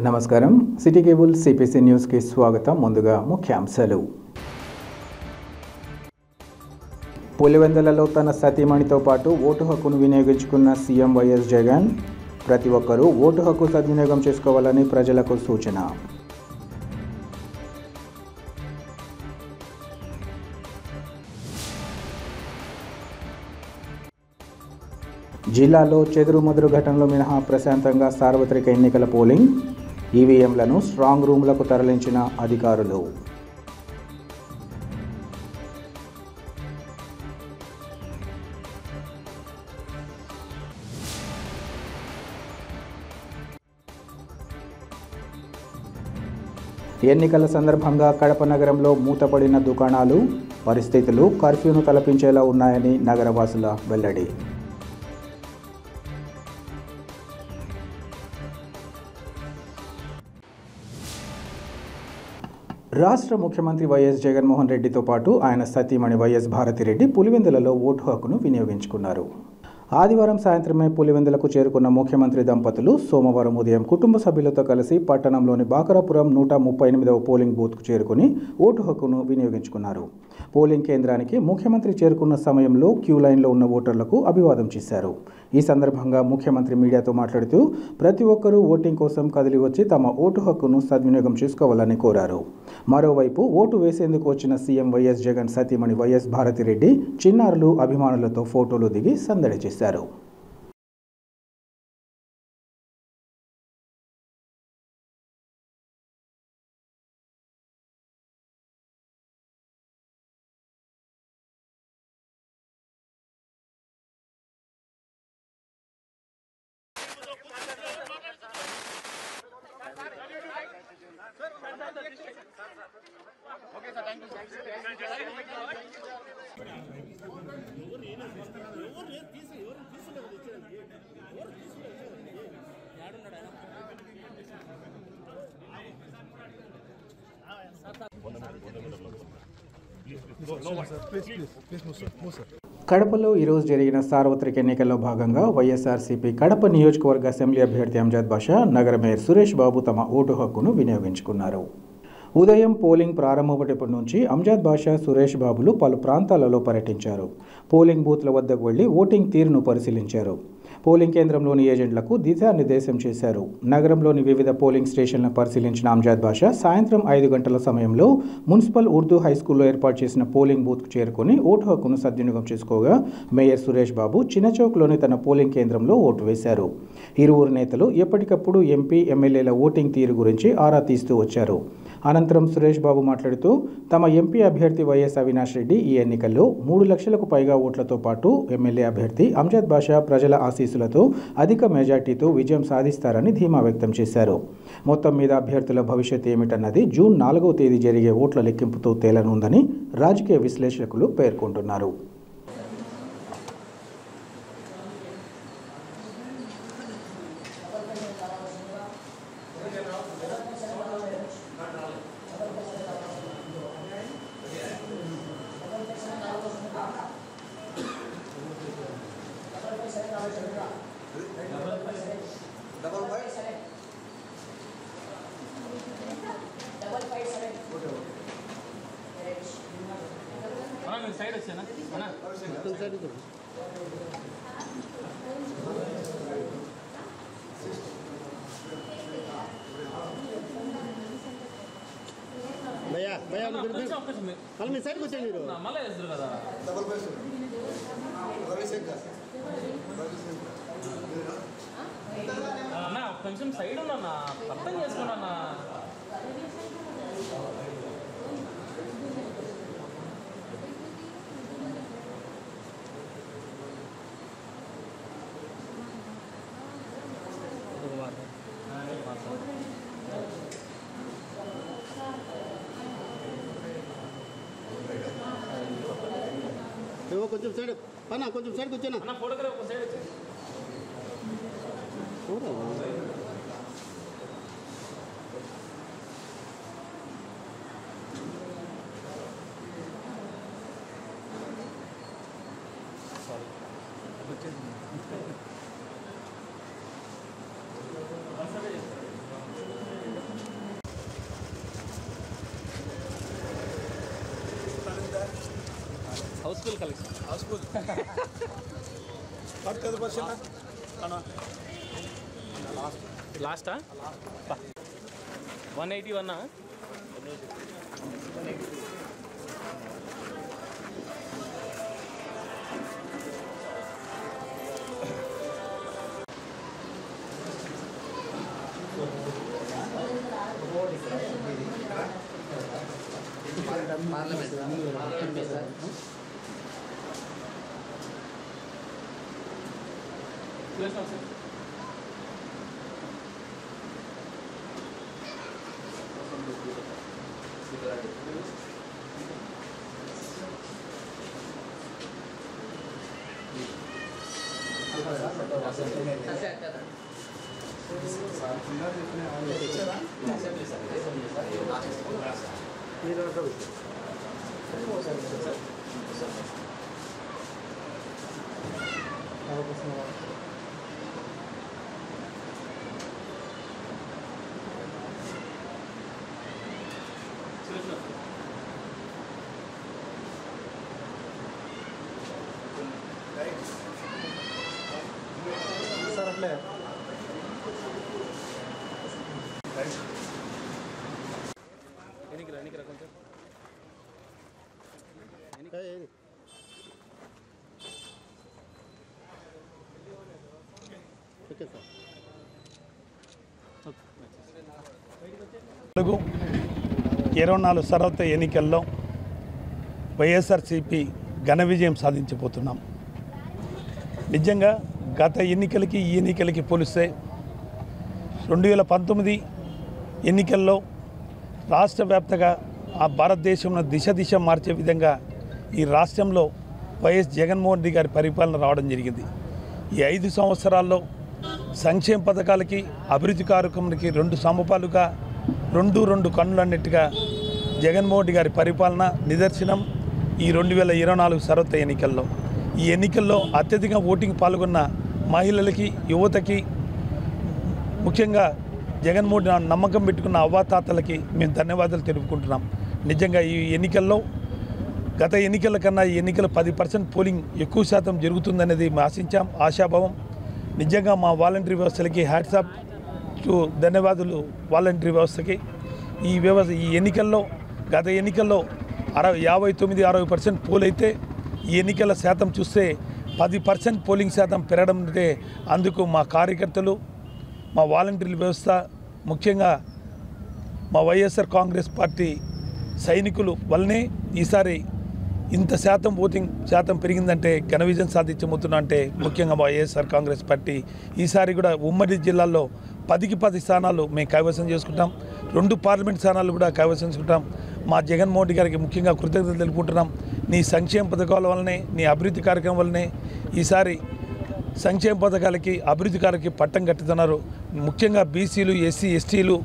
నమస్కారం city cable CPC news కి స్వాగతం. ముందుగా ముఖ్యాంశాలు. పులివెందులలో తన సతీమణితో పాటు ఓటు హక్కును వినియోగించుకున్న సీఎం వైఎస్ జగన్. ప్రతి ఒక్కరూ ఓటు హక్కు సద్వినియోగం చేసుకోవాలని ప్రజలకు సూచన. జిల్లాలో చెదురుమదురు ఘటనలు మినహా ప్రశాంతంగా సార్వత్రిక ఎన్నికల పోలింగ్. ఈవీఎంలను స్ట్రాంగ్ రూమ్లకు తరలించిన అధికారులు. ఎన్నికల సందర్భంగా కడప నగరంలో మూతపడిన దుకాణాలు. పరిస్థితులు కర్ఫ్యూను తలపించేలా ఉన్నాయని నగరవాసుల వెల్లడి. రాష్ట్ర ముఖ్యమంత్రి వైఎస్ జగన్మోహన్ రెడ్డితో పాటు ఆయన సతీమణి వైఎస్ భారతిరెడ్డి పులివెందులలో ఓటు హక్కును వినియోగించుకున్నారు. ఆదివారం సాయంత్రమే పులివెందులకు చేరుకున్న ముఖ్యమంత్రి దంపతులు సోమవారం ఉదయం కుటుంబ సభ్యులతో కలిసి పట్టణంలోని బాకరాపురం 138వ పోలింగ్ బూత్కు చేరుకుని ఓటు హక్కును వినియోగించుకున్నారు. పోలింగ్ కేంద్రానికి ముఖ్యమంత్రి చేరుకున్న సమయంలో క్యూ లైన్లో ఉన్న ఓటర్లకు అభివాదం చేశారు. ఈ సందర్భంగా ముఖ్యమంత్రి మీడియాతో మాట్లాడుతూ ప్రతి ఒక్కరూ ఓటింగ్ కోసం కదిలి వచ్చి తమ ఓటు హక్కును సద్వినియోగం చేసుకోవాలని కోరారు. మరోవైపు ఓటు వేసేందుకు వచ్చిన సీఎం వైఎస్ జగన్ సతీమణి వైఎస్ భారతిరెడ్డి చిన్నారులు అభిమానులతో ఫోటోలు దిగి సందడి చేశారు. కడపలో ఈరోజు జరిగిన సార్వత్రిక ఎన్నికల్లో భాగంగా వైఎస్ఆర్సీపీ కడప నియోజకవర్గ అసెంబ్లీ అభ్యర్థి అంజద్ బాషా, నగర మేయర్ సురేష్ బాబు తమ ఓటు హక్కును వినియోగించుకున్నారు. ఉదయం పోలింగ్ ప్రారంభమైనప్పటి నుంచి అంజద్ బాషా, సురేష్ బాబులు పలు ప్రాంతాలలో పర్యటించారు. పోలింగ్ బూత్ల వద్దకు వెళ్లి ఓటింగ్ తీరును పరిశీలించారు. పోలింగ్ కేంద్రంలోని ఏజెంట్లకు దిశానిర్దేశం చేశారు. నగరంలోని వివిధ పోలింగ్ స్టేషన్లను పరిశీలించిన అంజద్ బాషా సాయంత్రం 5 గంటల సమయంలో మున్సిపల్ ఉర్దూ హైస్కూల్లో ఏర్పాటు చేసిన పోలింగ్ బూత్కు చేరుకుని ఓటు హక్కును సద్వినియోగం చేసుకోగా మేయర్ సురేష్ బాబు చిన్నచౌక్లోని తన పోలింగ్ కేంద్రంలో ఓటు వేశారు. ఇరువురు నేతలు ఎప్పటికప్పుడు ఎంపీ, ఎమ్మెల్యేల ఓటింగ్ తీరు గురించి ఆరా తీస్తూ వచ్చారు. అనంతరం సురేష్ బాబు మాట్లాడుతూ తమ ఎంపీ అభ్యర్థి వైఎస్ అవినాష్ రెడ్డి ఈ ఎన్నికల్లో 3 లక్షలకు పైగా ఓట్లతో పాటు ఎమ్మెల్యే అభ్యర్థి అంజద్ బాషా ప్రజల ఆశీస్సులతో అధిక మెజార్టీతో విజయం సాధిస్తారని ధీమా వ్యక్తం చేశారు. మొత్తం మీద అభ్యర్థుల భవిష్యత్ ఏమిటన్నది జూన్ 4వ తేదీ జరిగే ఓట్ల లెక్కింపుతో తేలనుందని రాజకీయ విశ్లేషకులు పేర్కొంటున్నారు. సైడ్ వచ్చేనా సైడ్ భయ్యా భయ్యా మళ్ళీ మీ సైడ్కి వచ్చాను మీరు మళ్ళీ వేస్తారు కదా అన్న కొంచెం సైడ్ ఉన్నా అర్థం చేసుకున్నా. కొంచెం సైడ్ పన్నా కొంచెం సైడ్కి వచ్చానా ఫోటోగ్రాఫ్ సైడ్ వచ్చి హౌస్ఫుల్ కలెక్షన్ హౌస్ఫుల్ లాస్టా 181 ఓకే సార్ 24 సర్వత్ర ఎన్నికల్లో వైఎస్ఆర్సీపీ ఘన విజయం సాధించబోతున్నాం. నిజంగా గత ఎన్నికలకి ఈ ఎన్నికలకి పోలిస్తే 2019 ఎన్నికల్లో రాష్ట్ర వ్యాప్తంగా ఆ భారతదేశంలో దిశ మార్చే విధంగా ఈ రాష్ట్రంలో వైఎస్ జగన్మోహన్ రెడ్డి గారి పరిపాలన రావడం జరిగింది. ఈ 5 సంవత్సరాల్లో సంక్షేమ పథకాలకి అభివృద్ధి కార్యక్రమాలకి 2 సమపాలుగా 2 కన్నులు అన్నట్టుగా జగన్మోహన్ రెడ్డి గారి పరిపాలన నిదర్శనం ఈ 2024 సర్వత్ర ఎన్నికల్లో. ఈ ఎన్నికల్లో అత్యధిక ఓటింగ్ పాల్గొన్న మహిళలకి, యువతకి, ముఖ్యంగా జగన్మోహన్ రెడ్డి నమ్మకం పెట్టుకున్న అవ్వాతాతలకి మేము ధన్యవాదాలు తెలుపుకుంటున్నాం. నిజంగా ఈ ఎన్నికల్లో గత ఎన్నికల కన్నా ఈ ఎన్నికలు 10% పోలింగ్ ఎక్కువ శాతం జరుగుతుందనేది మేము ఆశించాం, ఆశాభావం. నిజంగా మా వాలంటరీ వ్యవస్థలకి హ్యాట్సాప్ టు ధన్యవాదాలు. వాలంటరీ వ్యవస్థకి ఈ ఎన్నికల్లో గత ఎన్నికల్లో 59-60% పోల్ అయితే ఈ ఎన్నికల శాతం చూస్తే 10% పోలింగ్ శాతం పెరగడం అంటే అందుకు మా కార్యకర్తలు, మా వాలంటరీ వ్యవస్థ, ముఖ్యంగా మా వైఎస్ఆర్ కాంగ్రెస్ పార్టీ సైనికులు వల్లనే ఈసారి ఇంత శాతం ఓటింగ్ శాతం పెరిగిందంటే ఘన విజయం సాధించబోతున్నా అంటే ముఖ్యంగా మా వైఎస్ఆర్ కాంగ్రెస్ పార్టీ ఈసారి కూడా ఉమ్మడి జిల్లాల్లో 10కి 10 స్థానాలు మేము కైవసం చేసుకుంటాం. 2 పార్లమెంట్ స్థానాలు కూడా కైవసం చేసుకుంటాం. మా జగన్మోహన్ రెడ్డి గారికి ముఖ్యంగా కృతజ్ఞతలు తెలుపుకుంటున్నాం. నీ సంక్షేమ పథకాల వల్లనే, నీ అభివృద్ధి కార్యక్రమం వల్లనే ఈసారి సంక్షేమ పథకాలకి, అభివృద్ధి కార్యక్రమాలకి పట్టం కట్టుతున్నారు. ముఖ్యంగా బీసీలు, ఎస్సీ, ఎస్టీలు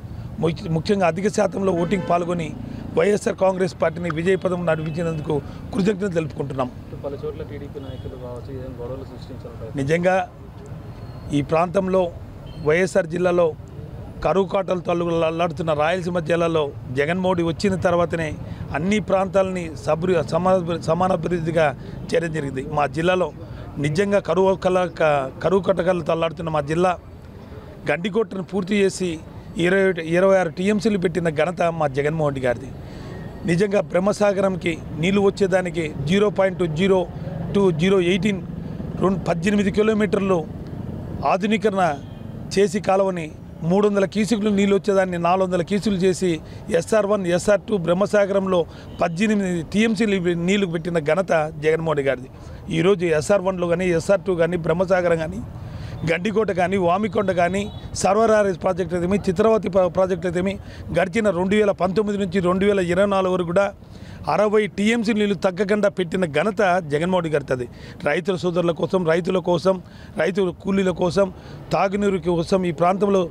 ముఖ్యంగా అధిక శాతంలో ఓటింగ్ పాల్గొని వైఎస్ఆర్ కాంగ్రెస్ పార్టీని విజయపదం నడిపించినందుకు కృతజ్ఞతలు తెలుపుకుంటున్నాం. పలు చోట్ల టీడీపీ నాయకులు కావచ్చు గొడవలు సృష్టించారు. నిజంగా ఈ ప్రాంతంలో వైఎస్ఆర్ జిల్లాలో కరువు కాటలతో అల్లాడుతున్న రాయలసీమ జిల్లాలో జగన్మోహన్ వచ్చిన తర్వాతనే అన్ని ప్రాంతాలని సమానాభివృద్ధిగా చేయడం జరిగింది. మా జిల్లాలో నిజంగా కరువు కటకాలతో అల్లాడుతున్న మా జిల్లా గండికోటను పూర్తి చేసి 26 టీఎంసీలు పెట్టిన ఘనత మా జగన్మోహన్ రెడ్డి గారిది. నిజంగా బ్రహ్మసాగరంకి నీళ్లు వచ్చేదానికి 0.0218 18 కిలోమీటర్లు ఆధునీకరణ చేసి కాలువని 300 క్యూసెక్లు నీళ్ళు వచ్చేదాన్ని 400 క్యూసెక్లు చేసి SR1, SR2 బ్రహ్మసాగరంలో 18 టీఎంసీలు నీళ్లు పెట్టిన ఘనత జగన్మోహన్ రెడ్డి గారిది. ఈరోజు SR1లో కానీ, SR2 కానీ, బ్రహ్మసాగరం కానీ, గండికోట కానీ, వామికొండ కానీ, సర్వరారేజ్ ప్రాజెక్ట్ అయితేమి, చిత్రవతి ప్రాజెక్ట్ అయితేమి గడిచిన 2019 నుంచి 2024 వరకు కూడా 60 టీఎంసీ నీళ్లు తగ్గకుండా పెట్టిన ఘనత జగన్మోహన్ రెడ్డి గారిది. రైతుల సోదరుల కోసం, రైతుల కోసం, రైతుల కూలీల కోసం, తాగునీరు కోసం ఈ ప్రాంతంలో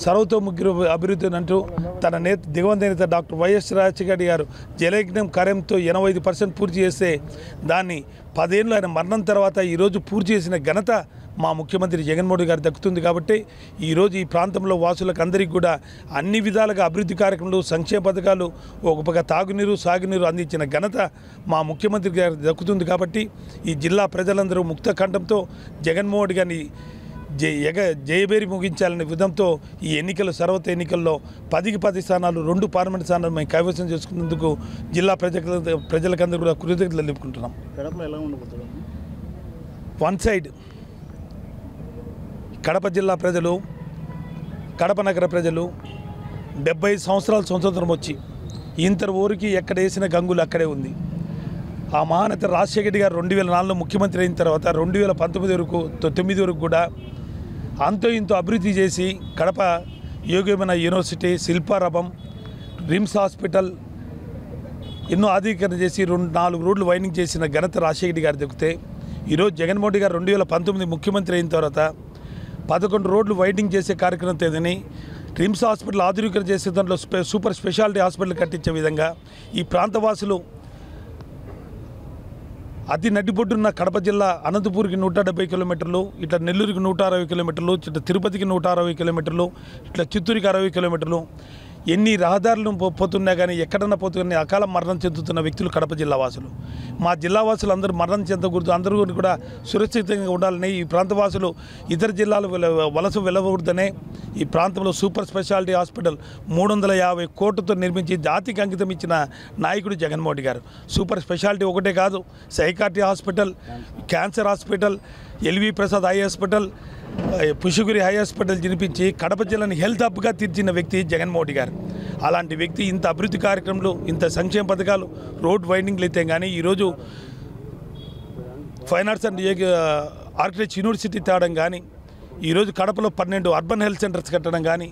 సర్వతోముఖి అభివృద్ధి అంటూ తన దివంగత నేత డాక్టర్ వైఎస్ రాజశేఖర గారు జలయజ్ఞం కార్యంతో 85% పూర్తి చేస్తే దాన్ని 10 ఏళ్ళు ఆయన మరణం తర్వాత ఈరోజు పూర్తి చేసిన ఘనత మా ముఖ్యమంత్రి జగన్మోహన్ రెడ్డి గారు దక్కుతుంది కాబట్టి ఈరోజు ఈ ప్రాంతంలో వాసులకు అందరికీ కూడా అన్ని విధాలుగా అభివృద్ధి కార్యక్రమాలు సంక్షేమ పథకాలు ఒక పక్క తాగునీరు సాగునీరు అందించిన ఘనత మా ముఖ్యమంత్రి గారు దక్కుతుంది కాబట్టి ఈ జిల్లా ప్రజలందరూ ముక్త కంఠంతో జగన్మోహన్ రెడ్డి గారిని జయబేరి ముగించాలనే విధంతో ఈ ఎన్నికలు సర్వత ఎన్నికల్లో 10కి 10 స్థానాలు 2 పార్లమెంట్ స్థానాలు మేము కైవసం చేసుకున్నందుకు జిల్లా ప్రజలకందరూ కూడా కృతజ్ఞతలు తెలుపుకుంటున్నాం. వన్ సైడ్ కడప జిల్లా ప్రజలు, కడప నగర ప్రజలు 70 సంవత్సరాల స్వతంత్రం వచ్చి ఇంతవరకు ఎక్కడ వేసిన గంగులు అక్కడే ఉంది. ఆ మహానేత రాజశేఖర రెడ్డి గారు 2004లో ముఖ్యమంత్రి అయిన తర్వాత 2019 వరకు కూడా అంతో ఇంతో అభివృద్ధి చేసి కడప యోగ్యమైన యూనివర్సిటీ, శిల్పారామం, రిమ్స్ హాస్పిటల్ ఎన్నో ఆధునీకరణ చేసి 4 రోడ్లు వైండింగ్ చేసిన ఘనత రాజశేఖర రెడ్డి గారు దొరికితే ఈరోజు జగన్మోహన్ రెడ్డి గారు 2019 ముఖ్యమంత్రి అయిన తర్వాత 11 రోడ్లు వైండింగ్ చేసే కార్యక్రమం తేదని రిమ్స్ హాస్పిటల్ ఆధునీకరణ చేసే దాంట్లో సూపర్ స్పెషాలిటీ హాస్పిటల్ కట్టించే విధంగా ఈ ప్రాంతవాసులు అతి నడిబొడ్డున్న కడప జిల్లా అనంతపూర్కి 170 కిలోమీటర్లు, ఇట్లా నెల్లూరుకి 160 కిలోమీటర్లు, ఇట్లా తిరుపతికి 160 కిలోమీటర్లు, ఇట్లా చిత్తూరుకి 60 కిలోమీటర్లు, ఎన్ని రహదారులు పోతున్నా కానీ ఎక్కడన్నా పోతున్నా అకాల మరణం చెందుతున్న వ్యక్తులు కడప జిల్లా వాసులు. మా జిల్లా వాసులు అందరూ మరణం చెందకూడదు, అందరూ కూడా సురక్షితంగా ఉండాలని ఈ ప్రాంతవాసులు ఇతర జిల్లాలు వలస వెళ్ళకూడదనే ఈ ప్రాంతంలో సూపర్ స్పెషాలిటీ హాస్పిటల్ 350 కోట్లతో నిర్మించి జాతికి అంకితం ఇచ్చిన నాయకుడు జగన్మోహన్ రెడ్డి గారు. సూపర్ స్పెషాలిటీ ఒకటే కాదు, psychiatry hospital, cancer hospital, LV Prasad eye hospital, Pushpagiri eye hospital జరిపించి కడప జిల్లాని హెల్త్ హబ్గా తీర్చిన వ్యక్తి జగన్మోహన్ రెడ్డి గారు. అలాంటి వ్యక్తి ఇంత అభివృద్ధి కార్యక్రమాలు, ఇంత సంక్షేమ పథకాలు, రోడ్ వైండింగ్లు అయితే కానీ ఈరోజు fine arts and architecture university తేవడం కానీ, ఈరోజు కడపలో 12 అర్బన్ హెల్త్ సెంటర్స్ కట్టడం కానీ,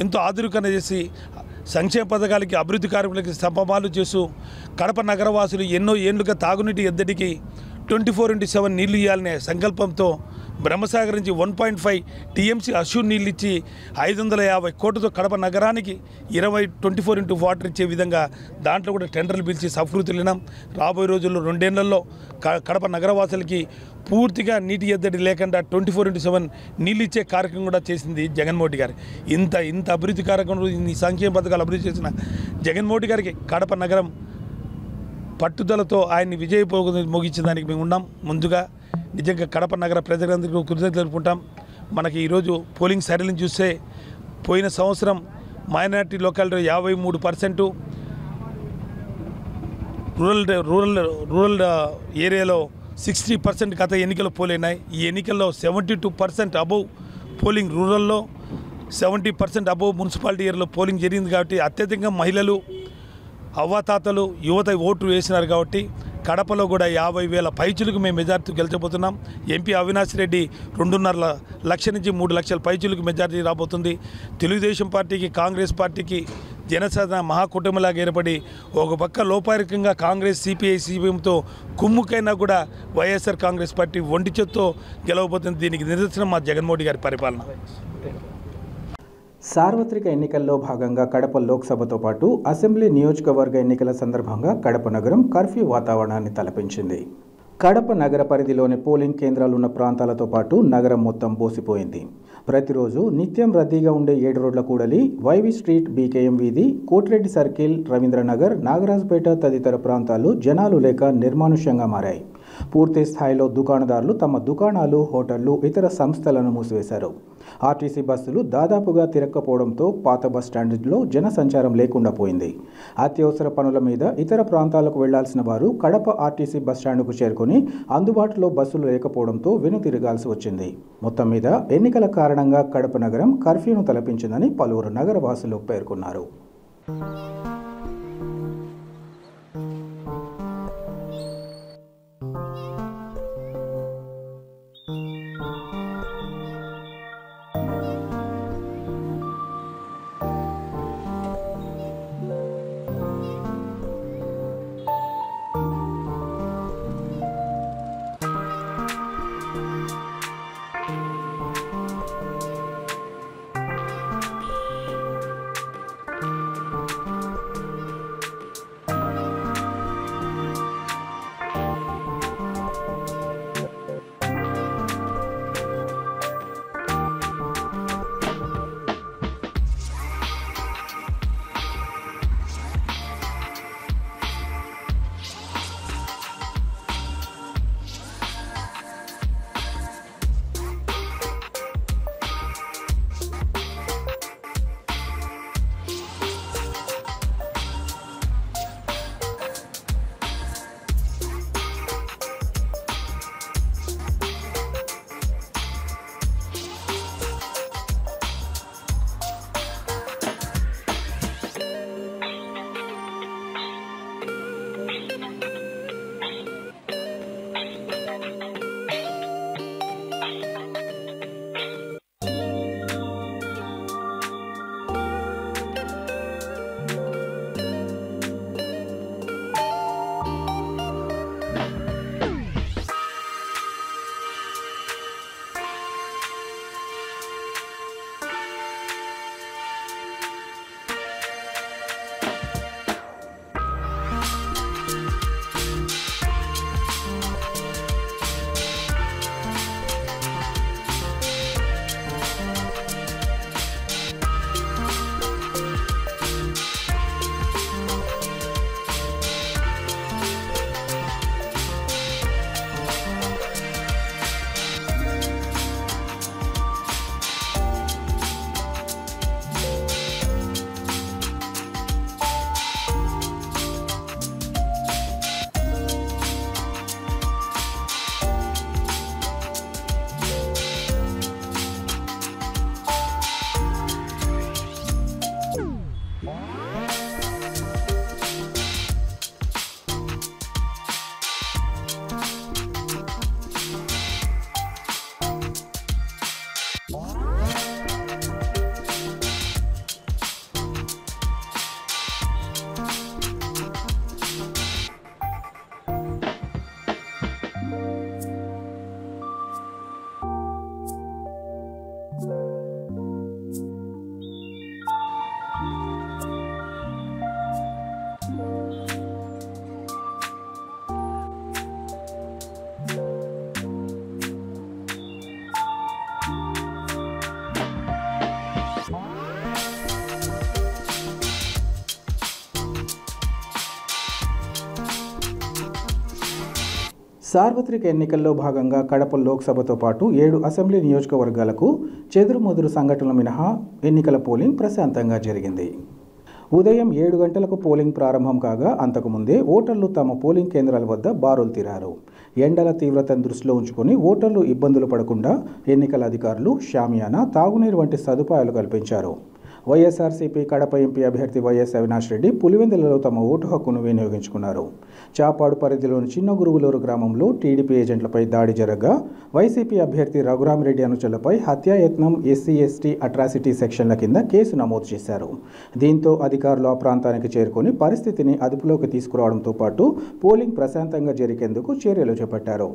ఎంతో ఆధునీకరణ చేసి సంక్షేమ పథకాలకి అభివృద్ధి కార్యక్రమాలకి స్తంభాలు చేస్తూ కడప నగరవాసులు ఎన్నో ఏళ్లుగా తాగునీటి ఎద్దడికి 24/7 నీళ్లు ఇవ్వాలనే సంకల్పంతో బ్రహ్మసాగర్ నుంచి 1.5 టీఎంసీ అష్యూర్ నీళ్ళు ఇచ్చి 550 కోట్లతో కడప నగరానికి 24 వాటర్ ఇచ్చే విధంగా దాంట్లో కూడా టెండర్లు పిలిచి సఫృతులినాం. రాబోయే రోజుల్లో 2 ఏళ్లలో కడప నగరవాసులకి పూర్తిగా నీటి ఎద్దడి లేకుండా 24/7 నీళ్ళు ఇచ్చే కార్యక్రమం కూడా చేసింది జగన్మోహన్ రెడ్డి గారు. ఇంత అభివృద్ధి కార్యక్రమం, ఇన్ని సంక్షేమ పథకాలు అభివృద్ధి చేసిన జగన్మోహన్ రెడ్డి గారికి కడప నగరం పట్టుదలతో ఆయన్ని విజయ ముగించిన దానికి మేము ఉన్నాం. ముందుగా నిజంగా కడప నగర ప్రజలందరికీ కృతజ్ఞతలు తెలుపుకుంటాం. మనకి ఈరోజు పోలింగ్ సరళిని చూస్తే పోయిన సంవత్సరం మైనారిటీ లొకాలిటీ 53%, రూరల్ ఏరియాలో 60% గత ఎన్నికలు పోలైనాయి. ఈ ఎన్నికల్లో 72% అబోవ్ పోలింగ్ రూరల్లో, 70% అబోవ్ మున్సిపాలిటీ ఏరియాలో పోలింగ్ జరిగింది. కాబట్టి అత్యధికంగా మహిళలు, అవ్వాతాతలు, యువత ఓటు వేసినారు. కాబట్టి కడపలో కూడా 50,000 పైచులకు మేము మెజార్టీ గెలిచబోతున్నాం. ఎంపీ అవినాష్ రెడ్డి 2.5 లక్షల నుంచి 3 లక్షల పైచులకు మెజార్టీ రాబోతుంది. తెలుగుదేశం పార్టీకి, కాంగ్రెస్ పార్టీకి జనసేన మహాకుటుంబంలాగా ఏర్పడి ఒక పక్క లోపారికంగా కాంగ్రెస్, సిపిఐ, సిపిఎంతో కుమ్ముకైనా కూడా వైఎస్ఆర్ కాంగ్రెస్ పార్టీ ఒంటి చేత్తో గెలవబోతుంది. దీనికి నిదర్శనం మా జగన్మోహన్ రెడ్డి గారి పరిపాలన. సార్వత్రిక ఎన్నికల్లో భాగంగా కడప లోక్సభతో పాటు అసెంబ్లీ నియోజకవర్గ ఎన్నికల సందర్భంగా కడప నగరం కర్ఫ్యూ వాతావరణాన్ని తలపించింది. కడప నగర పరిధిలోని పోలింగ్ కేంద్రాలున్న ప్రాంతాలతో పాటు నగరం మొత్తం బోసిపోయింది. ప్రతిరోజు నిత్యం రద్దీగా ఉండే 7 రోడ్ల కూడలి, వైవి స్ట్రీట్, బీకేఎం వీధి, కోటిరెడ్డి సర్కిల్, రవీంద్రనగర్, నాగరాజపేట తదితర ప్రాంతాలు జనాలు లేక నిర్మానుష్యంగా మారాయి. పూర్తి స్థాయిలో దుకాణదారులు తమ దుకాణాలు, హోటళ్లు, ఇతర సంస్థలను మూసివేశారు. ఆర్టీసీ బస్సులు దాదాపుగా తిరగకపోవడంతో పాత బస్టాండ్లో జనసంచారం లేకుండా పోయింది. అత్యవసర పనుల మీద ఇతర ప్రాంతాలకు వెళ్లాల్సిన వారు కడప ఆర్టీసీ బస్టాండ్కు చేరుకుని అందుబాటులో బస్సులు లేకపోవడంతో వెనుతిరగాల్సి వచ్చింది. మొత్తం మీద ఎన్నికల కారణంగా కడప నగరం కర్ఫ్యూను తలపించిందని పలువురు నగరవాసులు పేర్కొన్నారు. సార్వత్రిక ఎన్నికల్లో భాగంగా కడప లోక్సభతో పాటు 7 అసెంబ్లీ నియోజకవర్గాలకు చెదురుమదురు సంఘటనలు మినహా ఎన్నికల పోలింగ్ ప్రశాంతంగా జరిగింది. ఉదయం 7 గంటలకు పోలింగ్ ప్రారంభం కాగా అంతకుముందే ఓటర్లు తమ పోలింగ్ కేంద్రాల వద్ద బారులు తీరారు. ఎండల తీవ్రతను దృష్టిలో ఉంచుకొని ఓటర్లు ఇబ్బందులు పడకుండా ఎన్నికల అధికారులు షామియానా, తాగునీరు వంటి సదుపాయాలు కల్పించారు. వైఎస్ఆర్సీపీ కడప ఎంపీ అభ్యర్థి వైఎస్ అవినాష్ రెడ్డి పులివెందులలో తమ ఓటు హక్కును వినియోగించుకున్నారు. చాపాడు పరిధిలోని చిన్న గురుగులూరు గ్రామంలో టీడీపీ ఏజెంట్లపై దాడి జరగగా వైసీపీ అభ్యర్థి రఘురామిరెడ్డి అనుచరులపై హత్యాయత్నం, ఎస్సీ/ఎస్టీ అట్రాసిటీ సెక్షన్ల కింద కేసు నమోదు చేశారు. దీంతో అధికారులు ఆ ప్రాంతానికి చేరుకొని పరిస్థితిని అదుపులోకి తీసుకురావడంతో పాటు పోలింగ్ ప్రశాంతంగా జరిగేందుకు చర్యలు చేపట్టారు.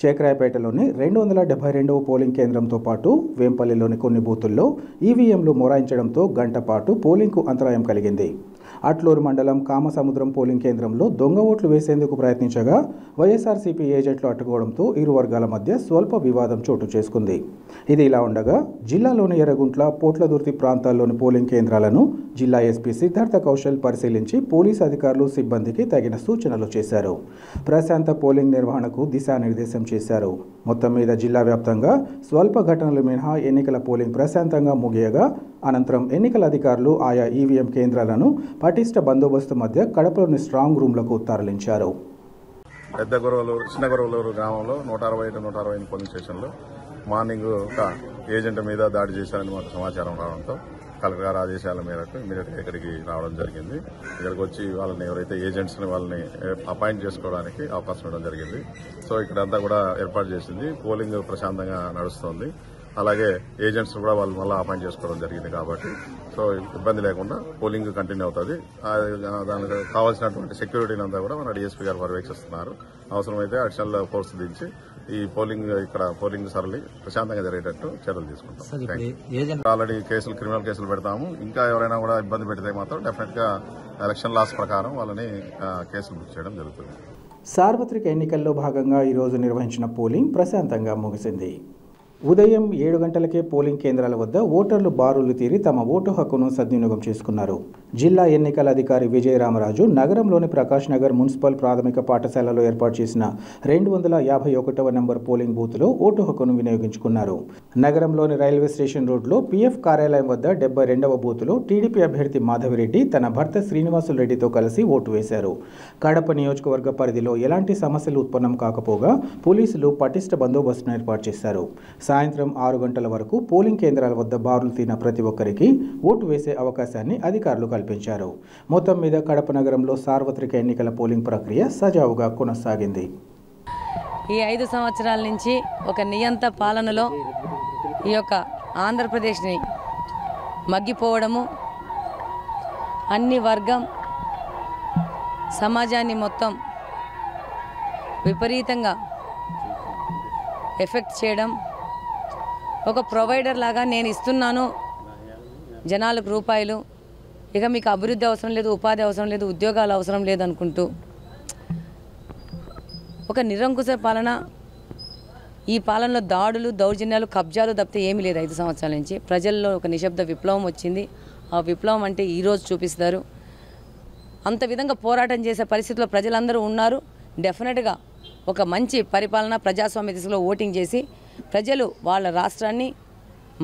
చేకరాయపేటలోని 272వ పోలింగ్ కేంద్రంతో పాటు వేంపల్లిలోని కొన్ని బూతుల్లో ఈవీఎంలు మొరాయించడంతో గంట పాటు పోలింగ్కు అంతరాయం కలిగింది. అట్లూరు మండలం కామసముద్రం పోలింగ్ కేంద్రంలో దొంగ ఓట్లు వేసేందుకు ప్రయత్నించగా వైఎస్ఆర్సీపీ ఏజెంట్లు అడ్డుకోవడంతో ఇరు వర్గాల మధ్య స్వల్ప వివాదం చోటు చేసుకుంది. ఇది ఇలా ఉండగా జిల్లాలోని ఎర్రగుంట్ల, పోట్లదుర్తి ప్రాంతాల్లోని పోలింగ్ కేంద్రాలను జిల్లా ఎస్పీ సిద్ధార్థ కౌశల్ పరిశీలించి పోలీసు అధికారులు, సిబ్బందికి తగిన సూచనలు చేశారు. ప్రశాంత పోలింగ్ నిర్వహణకు దిశానిర్దేశం చేశారు. మొత్తం మీద జిల్లా వ్యాప్తంగా స్వల్ప ఘటనలు మినహా ఎన్నికల పోలింగ్ ప్రశాంతంగా ముగియగా అనంతరం ఎన్నికల అధికారులు ఆయా ఈవీఎం కేంద్రాలను పటిష్ట బందోబస్తు మధ్య కడపలోని స్ట్రాంగ్ రూమ్లకు తరలించారు. పెద్ద గురవలూరు, చిన్న గురవలూరు గ్రామంలో 160 పోలింగ్ స్టేషన్లో మార్నింగ్ ఒక ఏజెంట్ మీద దాడి చేశారని మాకు సమాచారం రావడంతో కలెక్టర్ గారి ఆదేశాల మేరకు ఇమీడియట్గా ఇక్కడికి రావడం జరిగింది. ఇక్కడికి వచ్చి వాళ్ళని ఎవరైతే ఏజెంట్స్ని వాళ్ళని అపాయింట్ చేసుకోవడానికి అవకాశం ఇవ్వడం జరిగింది. సో ఇక్కడంతా కూడా ఏర్పాటు చేసింది. పోలింగ్ ప్రశాంతంగా నడుస్తోంది. అలాగే ఏజెంట్స్ కూడా వాళ్ళు మళ్ళీ అపాయింట్ చేసుకోవడం జరిగింది కాబట్టి సో ఇబ్బంది లేకుండా పోలింగ్ కంటిన్యూ అవుతుంది. దానికి కావాల్సినటువంటి సెక్యూరిటీని అంతా కూడా మన డీఎస్పీ గారు పర్యవేక్షిస్తున్నారు. అవసరమైతే అడిషనల్ ఫోర్స్ దించి ఈ పోలింగ్ సరళి ప్రశాంతంగా జరిగేటట్టు చర్యలు తీసుకుంటాం. ఆల్రెడీ క్రిమినల్ కేసులు పెడతాము. ఇంకా ఎవరైనా కూడా ఇబ్బంది పెడితే మాత్రం డెఫినెట్ గా ఎలక్షన్ లాస్ ప్రకారం వాళ్ళని కేసులు బుక్ చేయడం జరుగుతుంది. సార్వత్రిక ఎన్నికల్లో భాగంగా ఈరోజు నిర్వహించిన పోలింగ్ ప్రశాంతంగా ముగిసింది. ఉదయం 7 గంటలకే పోలింగ్ కేంద్రాల వద్ద ఓటర్లు బారులు తీరి తమ ఓటు హక్కును సద్వినియోగం చేసుకున్నారు. జిల్లా ఎన్నికల అధికారి విజయరామరాజు నగరంలోని ప్రకాష్ నగర్ మున్సిపల్ ప్రాథమిక పాఠశాలలో ఏర్పాటు చేసిన 251వ నెంబర్ పోలింగ్ బూత్లో ఓటు హక్కును వినియోగించుకున్నారు. నగరంలోని రైల్వే స్టేషన్ రోడ్లో పీఎఫ్ కార్యాలయం వద్ద 72వ బూత్లో టీడీపీ అభ్యర్థి మాధవిరెడ్డి తన భర్త శ్రీనివాసులు రెడ్డితో కలిసి ఓటు వేశారు. కడప నియోజకవర్గ పరిధిలో ఎలాంటి సమస్యలు ఉత్పన్నం కాకపోగా పోలీసులు పటిష్ట బందోబస్తును ఏర్పాటు చేశారు. సాయంత్రం 6 గంటల వరకు పోలింగ్ కేంద్రాల వద్ద బారులు తీరిన ప్రతి ఒక్కరికి ఓటు వేసే అవకాశాన్ని అధికారులు కల్పించారు. మొత్తం మీద కడప నగరంలో సార్వత్రిక ఎన్నికల పోలింగ్ ప్రక్రియ సజావుగా కొనసాగింది. ఈ 5 సంవత్సరాల నుంచి ఒక నియంత పాలనలో ఈ యొక్క ఆంధ్రప్రదేశ్ని మగ్గిపోవడము, అన్ని వర్గం సమాజాన్ని మొత్తం విపరీతంగా ఎఫెక్ట్ చేయడం, ఒక ప్రొవైడర్ లాగా నేను ఇస్తున్నాను జనాలకు రూపాయలు, ఇక మీకు అభివృద్ధి అవసరం లేదు, ఉపాధి అవసరం లేదు, ఉద్యోగాలు అవసరం లేదు అనుకుంటూ ఒక నిరంకుశ పాలన. ఈ పాలనలో దాడులు, దౌర్జన్యాలు, కబ్జాలు తప్పితే ఏమీ లేదు. 5 సంవత్సరాల నుంచి ప్రజల్లో ఒక నిశ్శబ్ద విప్లవం వచ్చింది. ఆ విప్లవం అంటే ఈరోజు చూపిస్తారు. అంత విధంగా పోరాటం చేసే పరిస్థితిలో ప్రజలందరూ ఉన్నారు. డెఫినెట్గా ఒక మంచి పరిపాలన, ప్రజాస్వామ్య దిశలో ఓటింగ్ చేసి ప్రజలు వాళ్ళ రాష్ట్రాన్ని,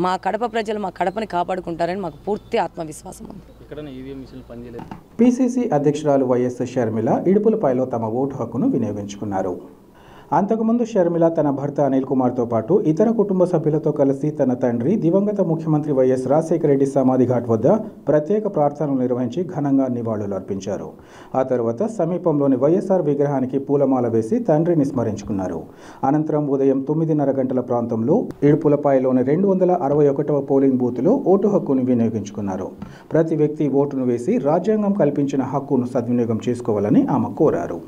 మా కడప ప్రజలు మా కడపని కాపాడుకుంటారని మాకు పూర్తి ఆత్మవిశ్వాసం ఉంది. పిసిసి అధ్యక్షురాలు వైఎస్ షర్మిల ఇడుపులపైలో తమ ఓటు హక్కును వినియోగించుకున్నారు. అంతకుముందు షర్మిల తన భర్త అనిల్ కుమార్తో పాటు ఇతర కుటుంబ సభ్యులతో కలిసి తన తండ్రి దివంగత ముఖ్యమంత్రి వైఎస్ రాజశేఖర రెడ్డి సమాధి ఘాట్ వద్ద ప్రత్యేక ప్రార్థనలు నిర్వహించి ఘనంగా నివాళులు అర్పించారు. ఆ తర్వాత సమీపంలోని వైఎస్ఆర్ విగ్రహానికి పూలమాల వేసి తండ్రిని స్మరించుకున్నారు. అనంతరం ఉదయం 9:30 గంటల ప్రాంతంలో ఇడుపులపాయలోని 261వ పోలింగ్ బూత్లో ఓటు హక్కును వినియోగించుకున్నారు. ప్రతి వ్యక్తి ఓటును వేసి రాజ్యాంగం కల్పించిన హక్కును సద్వినియోగం చేసుకోవాలని ఆమె కోరారు.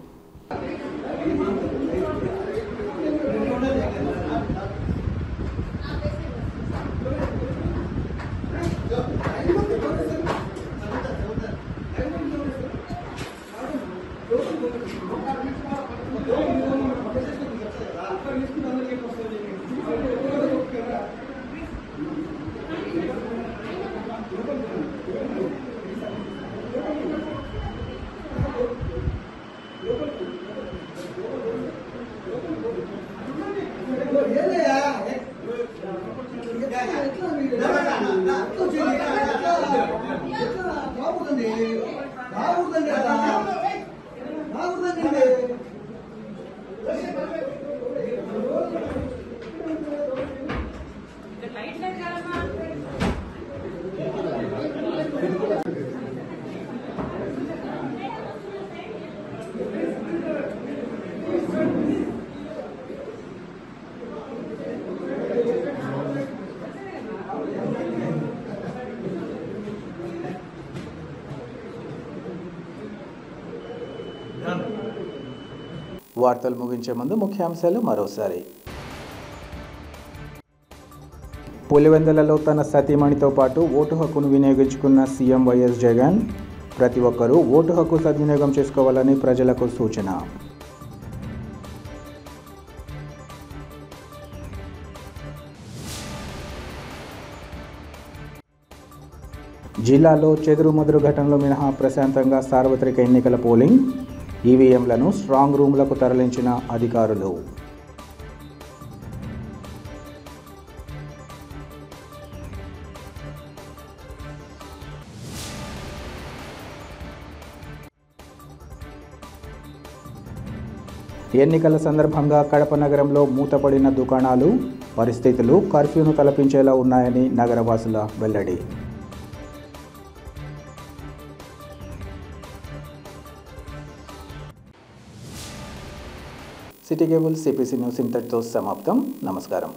వార్తలు ముగించే ముందు ముఖ్యాంశాలు మరోసారి. పులివెందులలో తన సతీమణితో పాటు ఓటు హక్కును వినియోగించుకున్న సీఎం వైఎస్ జగన్. ప్రతి ఒక్కరూ ఓటు హక్కు సద్వినియోగం చేసుకోవాలని ప్రజలకు సూచన. జిల్లాలో చెదురుమదురు ఘటనలు మినహా ప్రశాంతంగా సార్వత్రిక ఎన్నికల పోలింగ్. ఈవీఎంలను స్ట్రాంగ్ రూమ్లకు తరలించిన అధికారులు. ఎన్నికల సందర్భంగా కడప నగరంలో మూతపడిన దుకాణాలు. పరిస్థితులు కర్ఫ్యూను తలపించేలా ఉన్నాయని నగరవాసుల వెల్లడి. సిటీ కేబుల్ సిపిసి న్యూస్ ఇంతటితో సమాప్తం. నమస్కారం.